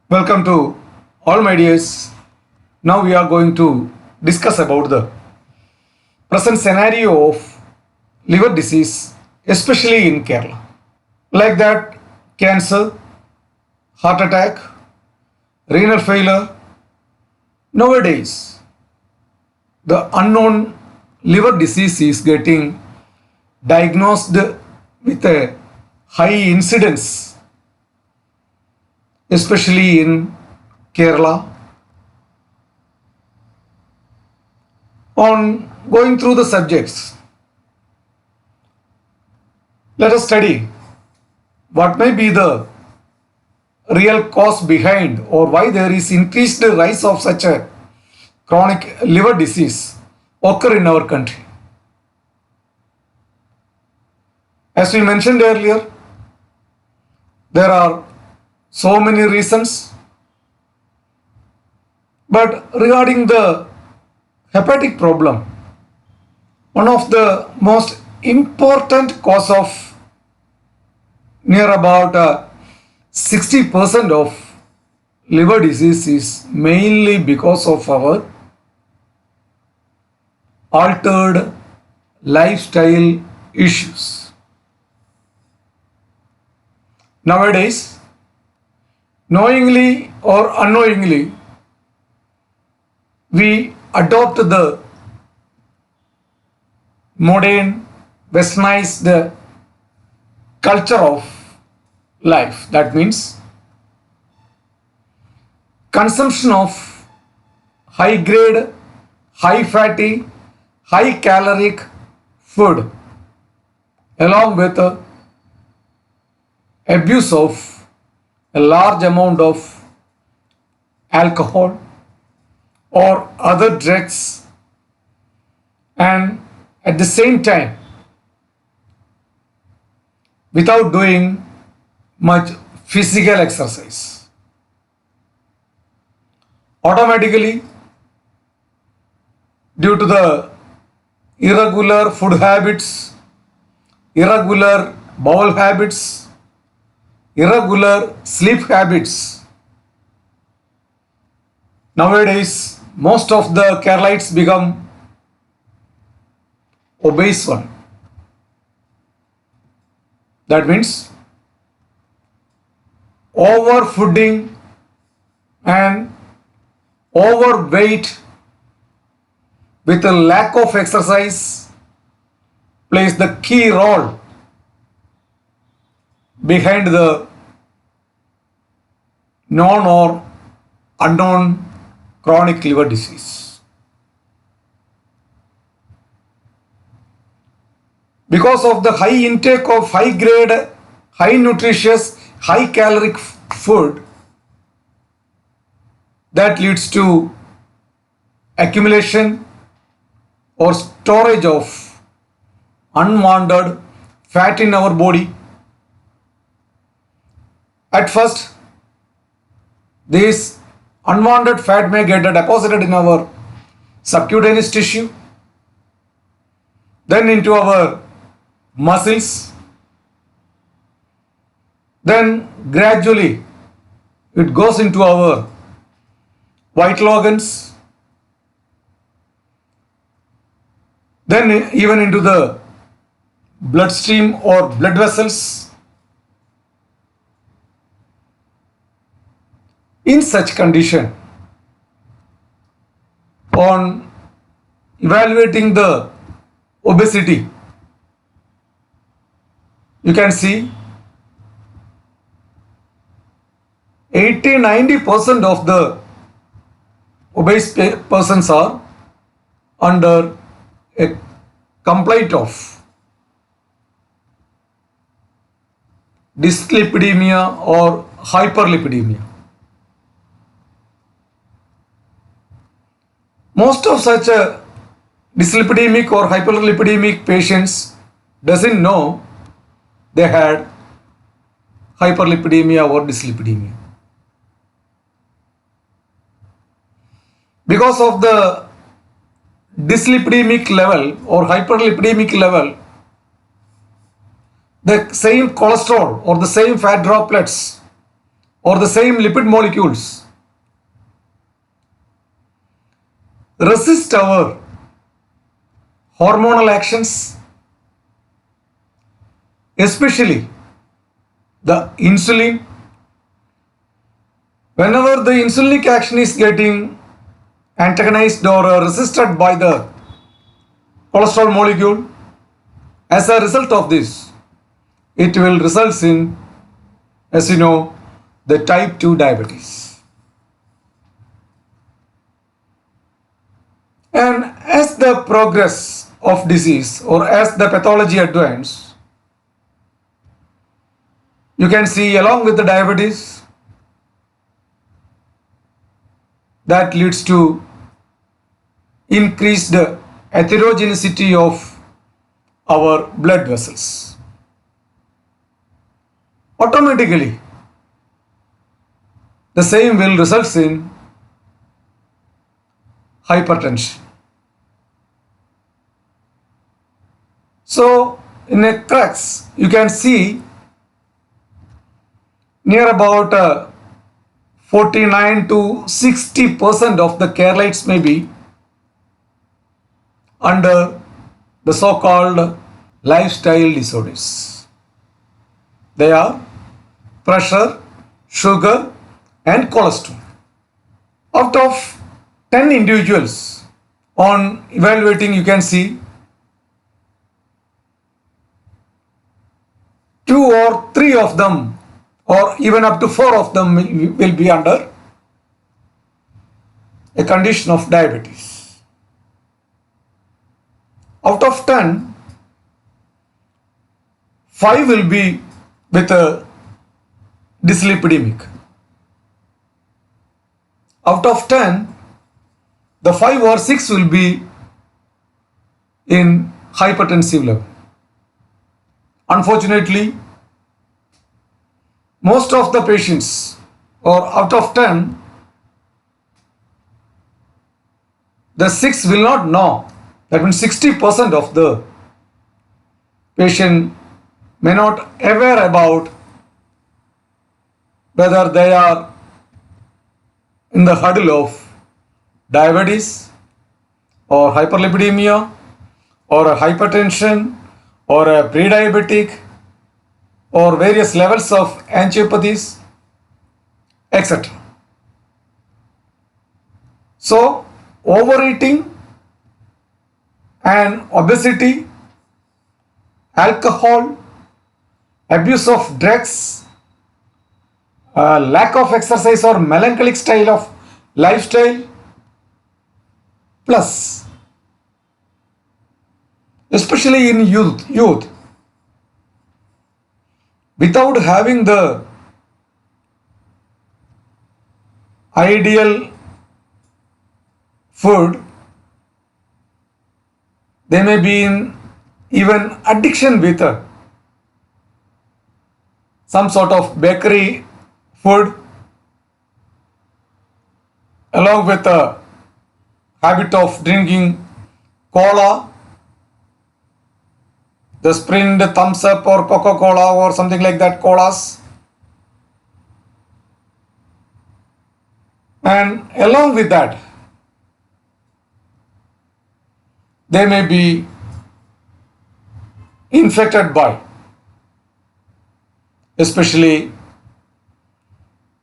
Welcome to all my dears. Now we are going to discuss about the present scenario of liver disease, especially in Kerala. Like that, cancer, heart attack, renal failure. Nowadays, the unknown liver disease is getting diagnosed with a high incidence, especially in Kerala. On going through the subjects, let us study what may be the real cause behind or why there is increased rise of such a chronic liver disease occur in our country. As we mentioned earlier, there are so many reasons, but regarding the hepatic problem, one of the most important cause of near about 60% of liver disease is mainly because of our altered lifestyle issues. Nowadays, knowingly or unknowingly, we adopt the modern, westernized culture of life. That means consumption of high grade, high fatty, high caloric food along with abuse of a large amount of alcohol or other drugs, and at the same time without doing much physical exercise. Automatically, due to the irregular food habits, irregular bowel habits, irregular sleep habits, nowadays most of the Keralites become obese one. That means overfooding and overweight with a lack of exercise plays the key role behind the known or unknown chronic liver disease. Because of the high intake of high grade, high nutritious, high caloric food, that leads to accumulation or storage of unwanted fat in our body. At first, this unwanted fat may get deposited in our subcutaneous tissue, then into our muscles, then gradually it goes into our vital organs, then even into the bloodstream or blood vessels. In such condition, on evaluating the obesity, you can see 80-90% of the obese persons are under a complaint of dyslipidemia or hyperlipidemia. Most of such dyslipidemic or hyperlipidemic patients doesn't know they had hyperlipidemia or dyslipidemia. Because of the dyslipidemic level or hyperlipidemic level, the same cholesterol or the same fat droplets or the same lipid molecules resist our hormonal actions, especially the insulin. Whenever the insulinic action is getting antagonized or resisted by the cholesterol molecule, as a result of this, it will result in, as you know, the type 2 diabetes. And as the progress of disease or as the pathology advances, you can see along with the diabetes that leads to increased heterogeneity of our blood vessels. Automatically, the same will result in hypertension. So, in a crux, you can see near about 49 to 60% of the Keralites may be under the so-called lifestyle disorders. They are pressure, sugar, and cholesterol. Out of 10 individuals on evaluating, you can see 2 or 3 of them or even up to 4 of them will be under a condition of diabetes. Out of 10, 5 will be with a dyslipidemic. Out of 10, the 5 or 6 will be in hypertensive level. Unfortunately, most of the patients, or out of 10, the 6 will not know. That means 60% of the patient may not aware about whether they are in the hurdle of diabetes or hyperlipidemia or a hypertension or a pre-diabetic or various levels of angiopathies, etc. So, overeating and obesity, alcohol, abuse of drugs, lack of exercise or melancholic style of lifestyle, plus especially in youth, without having the ideal food, they may be in even addiction with some sort of bakery food, along with the habit of drinking cola, the Sprint, Thumbs Up or Coca-Cola or something like that, colas. And along with that, they may be infected by especially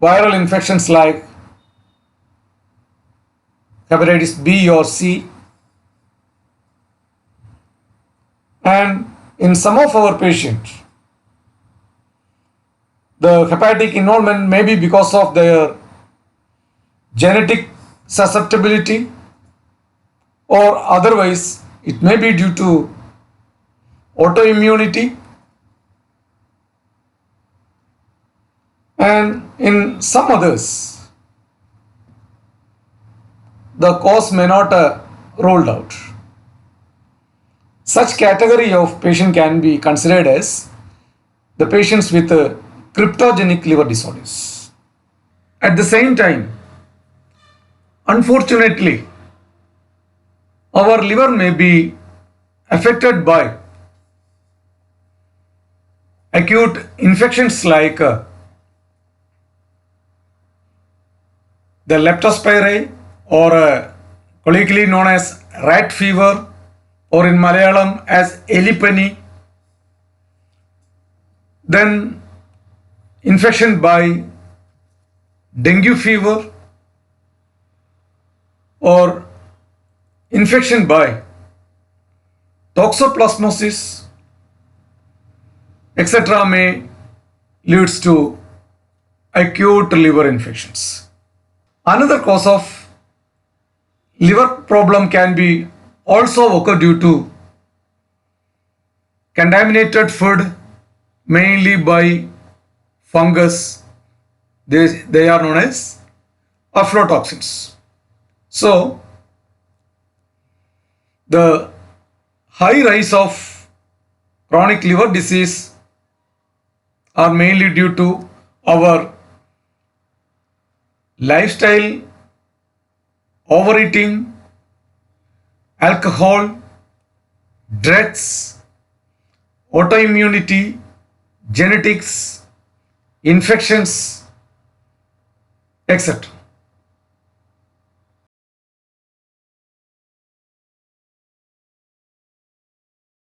viral infections like hepatitis B or C. And in some of our patients, the hepatic involvement may be because of their genetic susceptibility, or otherwise it may be due to autoimmunity, and in some others the cause may not ruled out. Such category of patient can be considered as the patients with cryptogenic liver disorders. At the same time, unfortunately, our liver may be affected by acute infections like the leptospirae, or colloquially known as rat fever, or in Malayalam as elipani. Then infection by dengue fever, or infection by toxoplasmosis, etc. may leads to acute liver infections. Another cause of liver problem can be also occur due to contaminated food, mainly by fungus. They are known as aflatoxins. So the high rise of chronic liver disease are mainly due to our lifestyle, overeating, alcohol, drugs, autoimmunity, genetics, infections, etc.